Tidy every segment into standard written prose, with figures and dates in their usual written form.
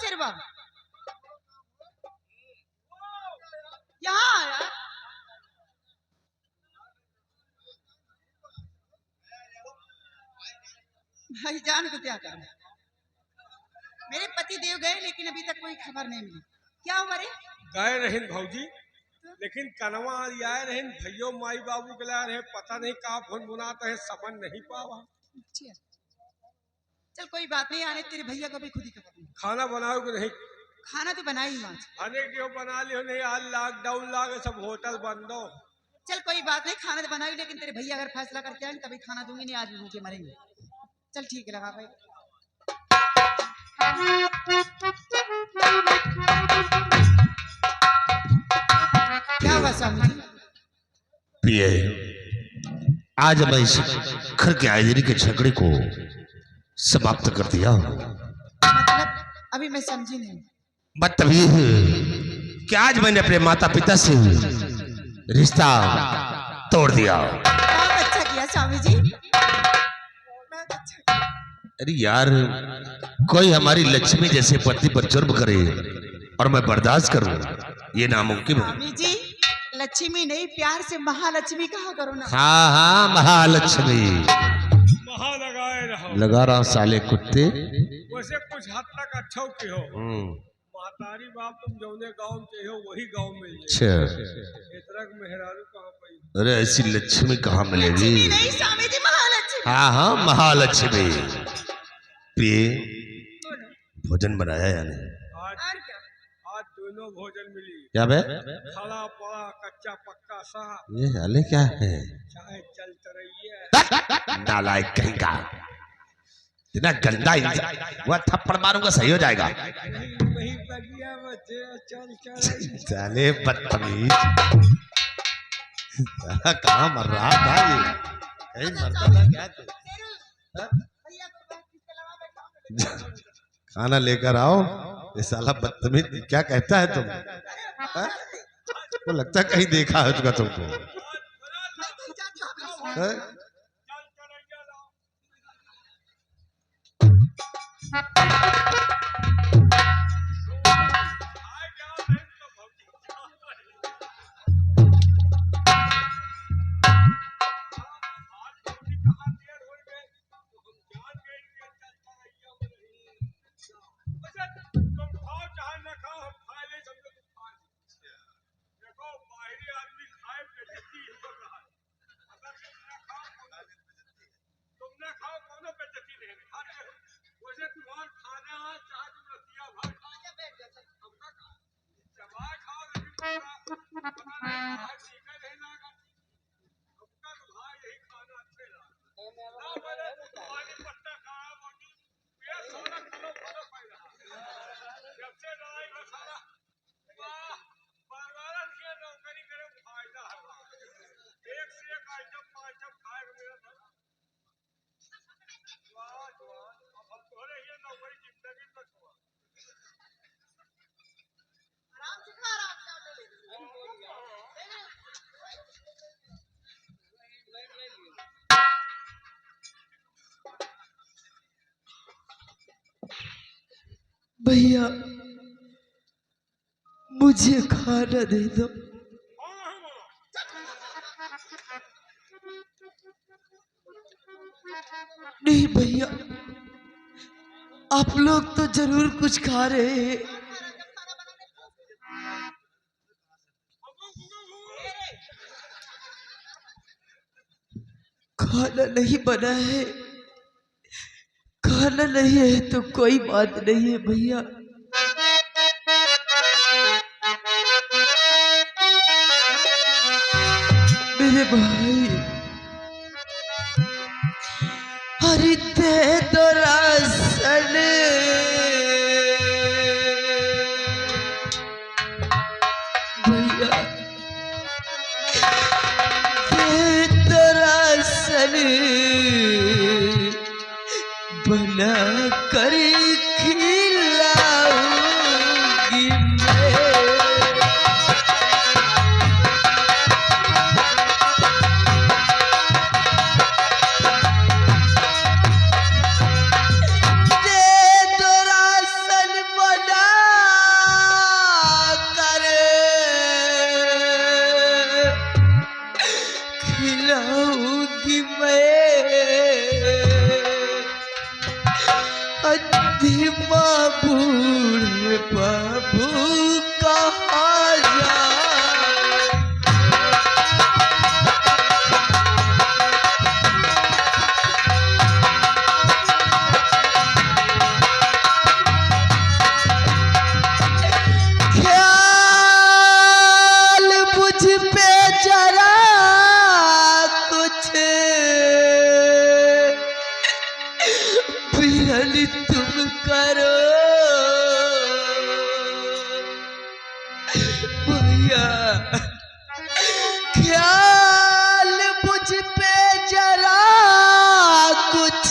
शेरवा यहाँ आया। भाईजान को क्या करना। मेरे पति देव गए लेकिन अभी तक कोई खबर नहीं मिली। क्या हुआ रे? गए रहीन भौजी, लेकिन कनवा आए रहीन भैयो माई बाबू के लाए रहे, पता नहीं कहा फोन बुनाते है, समझ नहीं पावा। चल कोई बात नहीं, आने तेरे भैया को भी खुद ही खबर। खाना बनाओ कि नहीं? खाना तो बना ही वहां। अरे क्यों बना लियो नहीं, आज लॉकडाउन लागे सब होटल बंद हो। चल कोई बात नहीं, खाना तो बनाई, लेकिन तेरे भैया अगर फैसला करके आए तभी खाना दूंगी, नहीं आज भी भूखे मरेंगे। चल ठीक है, लगा भाई। क्या हुआ स्वामी जी? प्रिय, आज मैं इस घर के आयोजन के झगड़े को समाप्त कर दिया। मतलब अभी मैं समझी नहीं। मतलब ये है कि आज मैंने अपने माता पिता से रिश्ता तोड़ दिया। बहुत अच्छा किया स्वामी जी, बहुत अच्छा किया। अरे यार, कोई हमारी लक्ष्मी जैसे पति पर जुर्म करे और मैं बर्दाश्त करूं, ये नामुमकिन है। स्वामी जी, लक्ष्मी नहीं, प्यार से महालक्ष्मी कहा करो ना। हाँ हाँ, महालक्ष्मी। महा लगाए रहो। लगा रहा साले कुत्ते। वैसे कुछ हद तक अच्छा की हो। महतारी बाप तुम जौने गांव में हो वही गांव में मेहरारू कहाँ पे? अरे ऐसी लक्ष्मी कहाँ मिलेगी? लक्ष्मी नहीं स्वामी जी, महालक्ष्मी। हाँ हाँ, महालक्ष्मी। प्रिय, भोजन बनाया या नहीं? आज दोनों भोजन मिली। क्या बे? खड़ा पड़ा कच्चा पक्का सा। ये हाले क्या है? चाहे चलते रहिए। नालायक कहीं का, इतना गंदा वह थप्पड़ मारूंगा सही हो जाएगा। नहीं बगिया चल चले बदतमीज, कहाँ मर रहा था ये? कहीं मरता था क्या तू? खाना लेकर आओ। ये साला बदतमीज क्या कहता है तुम? तो लगता है कहीं देखा है तुमको तुमको। भैया मुझे खाना दे दो। नहीं भैया, आप लोग तो जरूर कुछ खा रहे हैं। खाना नहीं बना है, खाना नहीं है तो कोई बात नहीं है भैया। मेरे भाई, हरी दे दो राशन, भैया दे दो राशन, बना कर खिलाऊंगी मैं। माँ बूढ़े बाबू कहाँ जा। ख्याल मुझ पे जरा कुछ बिरल तुम करो भैया। ख्याल मुझ पे जरा कुछ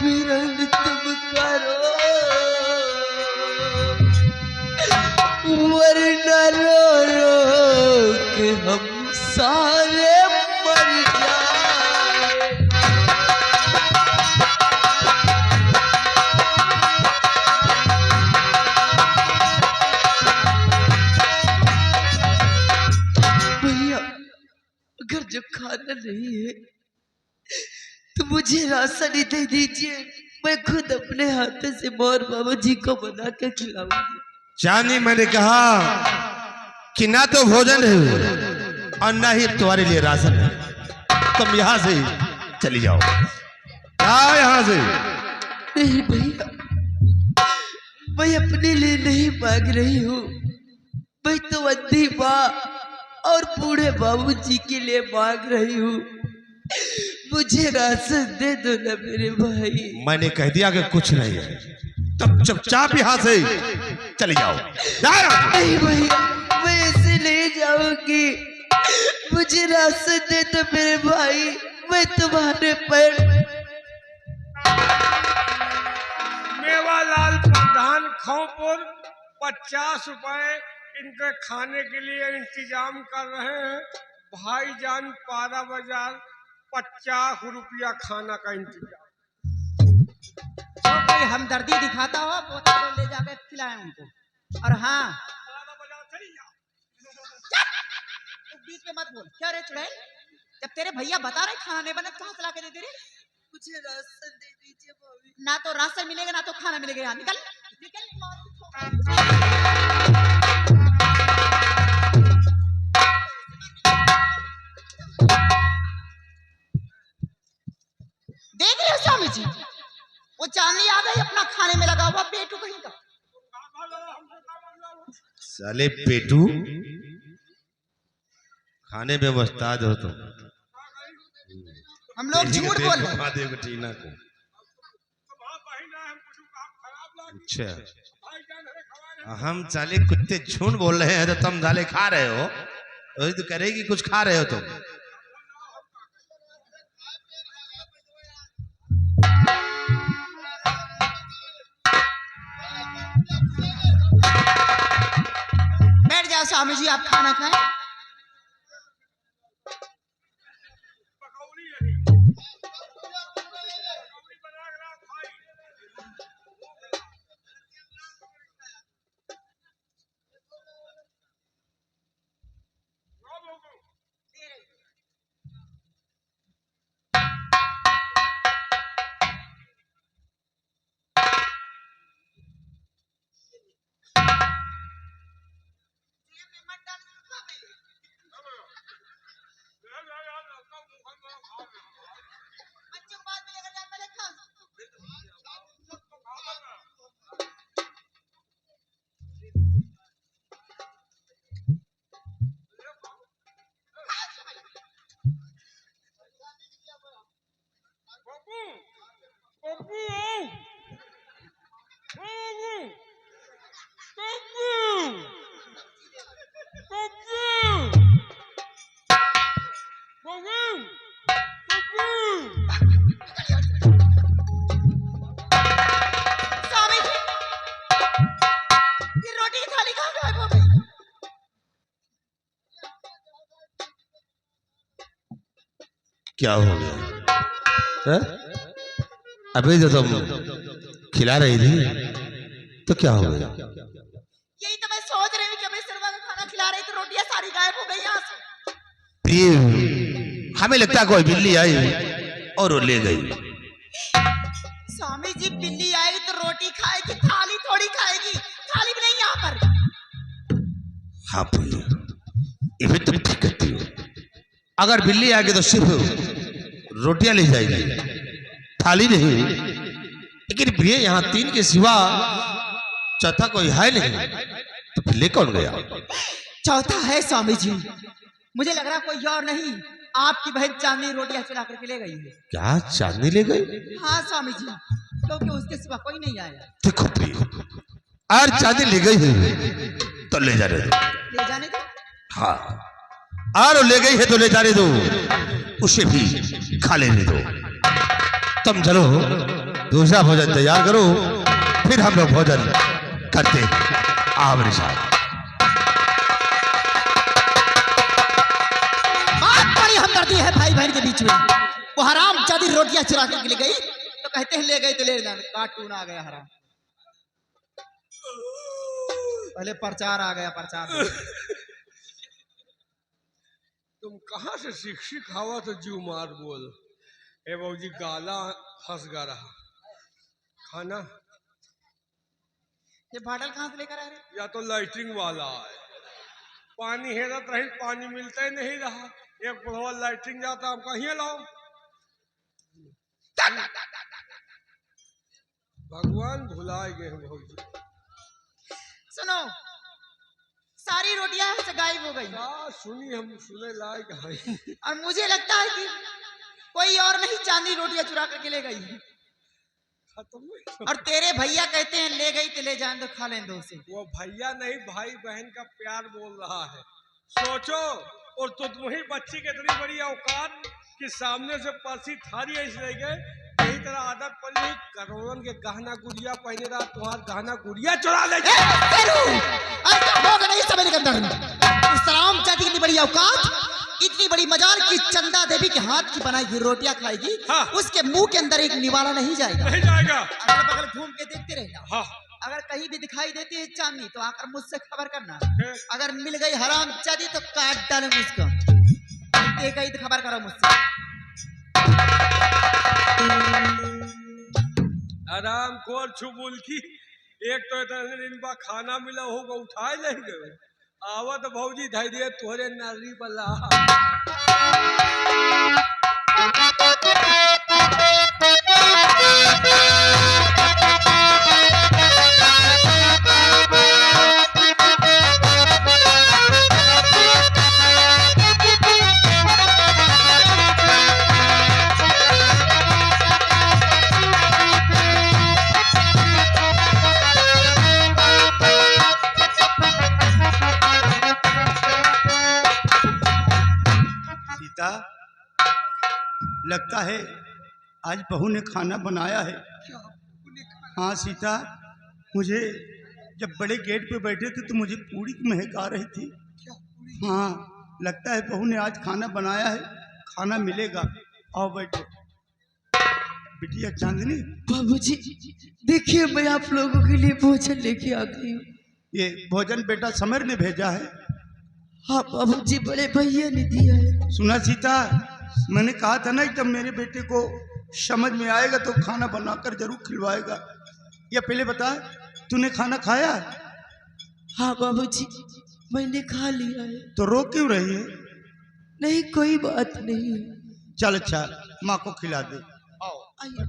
बिरल तुम करो, वरना रो रो के हम सारे मर जाए। भैया अगर जो खाना नहीं है तो मुझे राशन ही दे दीजिए, मैं खुद अपने हाथों से मोर बाबू जी को बना के खिलाऊंगी। चांदी मैंने कहा कि ना तो भोजन है और ना ही तुम्हारे लिए राशन है, तुम यहां से चली जाओ। आओ यहां से। नहीं भैया, मैं अपने लिए नहीं मांग रही हूँ, मैं तो अंधी माँ और बूढ़े बाबूजी के लिए मांग रही हूँ। मुझे राशन दे दो ना मेरे भाई। मैंने कह दिया कि कुछ नहीं है, तब चुपचाप यहां से चली जाओ। नहीं भैया, मैं ऐसे नहीं जाऊंगी, मुझे राशन दे दो मेरे भाई, मैं तुम्हारे पैर। मेवालाल प्रधान खौपुर 50 रुपए इनके खाने के लिए इंतजाम कर रहे हैं। भाईजान पारा बाजार 50 रुपया खाना का इंतजाम। तो कोई हमदर्दी दिखाता हो पोता को ले जाकर खिलाए उनको। और हाँ, पारा बाजार चली जाओ। तू बीच में मत बोल। क्या रे चुड़ैल, जब तेरे भैया बता रहे खाना नहीं बना कहाँ से ला के दे दे रहे? मुझे राशन दे दीजिए भाभी। ना तो राशन मिलेगा ना तो खाना मिलेगा। यहाँ निकल निकल। देख रहे हो स्वामी जी, वो चांदनी आ गई अपना खाने में लगा हुआ पेटू कहीं का। साले पेटू, खाने में मुस्ताद हो तुम। हम लोग झूठ बोल रहे हैं। महादेव की टीना को। अच्छा, हम साले कुत्ते झूठ बोल रहे हैं तो तुम साले खा रहे हो। वही तो करेगी, कुछ खा रहे हो तुम। बैठ जाओ स्वामी जी, आप खाना खाएं। बच्चों को बाद में लेकर जाए, पहले खा। स्वामी जी, ये रोटी की थाली कहाँ गायब हो गई? क्या हो गया? है? अभी जो तुम खिला रही थी तो क्या हो गया? यही तो मैं सोच रही हूँ, जब मैं सरवा का खाना खिला रही तो रोटियां सारी गायब हो गई यहाँ से। हमें लगता है कोई बिल्ली आई और वो ले गई। स्वामी जी बिल्ली आई तो रोटी खाएगी, थाली थोड़ी खाएगी। थाली भी नहीं यहाँ पर। हाँ भैया, ये भी तुम ठीक कहती हो। अगर बिल्ली आ गई तो सिर्फ रोटियां ले जाएगी, थाली नहीं। लेकिन भैया यहाँ 3 के सिवा चौथा कोई है नहीं, तो फिर ले कौन गया? चौथा है स्वामी जी, मुझे लग रहा कोई और नहीं, आपकी बहन चांदनी रोटियां चुरा करके ले गई है। क्या चांदनी ले गई? हाँ स्वामी जी, क्योंकि उसके सिवा कोई नहीं आया। देखो भैया, और चांदनी ले गई है तो ले जाने दो। ले जाने दो। हाँ, और ले गई है तो ले जाने दो, उसे भी खा लेने दो। तुम चलो दूसरा भोजन तैयार करो, फिर हम लोग भोजन करते आओ मेरे साथ। बात बड़ी हमदर्दी है भाई बहन के बीच में। वो हराम जादी रोटियां चुरा करके ले गई तो कहते हैं ले गई तो ले जाने। कार्टून आ गया हराम, पहले प्रचार आ गया प्रचार। तुम कहाँ से शिक्षित खावा तो जीव मार बोल। ए बाबूजी गाला फंस गा रहा खाना। ये बाटल कहाँ से लेकर आ रहे? या तो लाइटिंग वाला है, पानी हेरत रही, पानी मिलता ही नहीं रहा। एक बुढ़वा लाइटिंग जाता, हम कहीं लाओ। भगवान भुलाए गए हैं भाजी। सुनो, सारी रोटियां से गायब हो गई। सुनी, हम सुने लायक हैं। और मुझे लगता है कि कोई और नहीं चांदी रोटियां चुरा करके ले गई। और तेरे भैया कहते हैं ले गई तो ले जाने दो, खा लें दो उसे। वो भैया नहीं, भाई बहन का प्यार बोल रहा है। सोचो, और तुम्हारी बच्ची की इतनी बड़ी औकात कि सामने से पर्सी थारी ऐसी रह गए। यही तरह आदत पड़ी, करोड़न के गहना गुड़िया पहने रहा, तुम्हार गहना गुड़िया चुरा ले। होगा नहीं समझ के अंदर। सलाम चाची की इतनी बड़ी औकात, इतनी बड़ी मजाल की चंदा देवी के हाथ की बनाई हुई रोटियां खाएगी। हाँ। उसके मुंह के अंदर एक निवाला नहीं जाएगा। नहीं जाएगा। अगल बगल घूम के देखते रहना। हाँ। अगर कहीं भी दिखाई देती है चांदनी तो आकर मुझसे खबर करना। है? अगर मिल गई हराम चाची तो काट डालूंगा उसको। एक ही खबर करो मुझसे। आराम खोर छुबुल की। एक तो इतने दिन बाद खाना मिला होगा, उठाए नहीं गए। आवत भौजी धैर्य तोहरे नारी बला। लगता है आज बहू ने खाना बनाया है। हाँ सीता, मुझे जब बड़े गेट पे बैठे थे तो मुझे पूरी की महक आ रही थी। हाँ, लगता है बहू ने आज खाना बनाया है, खाना मिलेगा। आओ बैठो। बिटिया चांदनी। बाबूजी देखिए, मैं आप लोगों के लिए भोजन लेके आ गई हूँ। ये भोजन बेटा समर ने भेजा है। हाँ बाबूजी, बड़े भैया ने दिया है। सुना सीता, मैंने कहा था ना जब मेरे बेटे को समझ में आएगा तो खाना बनाकर जरूर खिलवाएगा। या पहले बता, तूने खाना खाया? हाँ बाबूजी, मैंने खा लिया है। तो रो क्यों रही है? नहीं, कोई बात नहीं। चल अच्छा, माँ को खिला दे। आइए।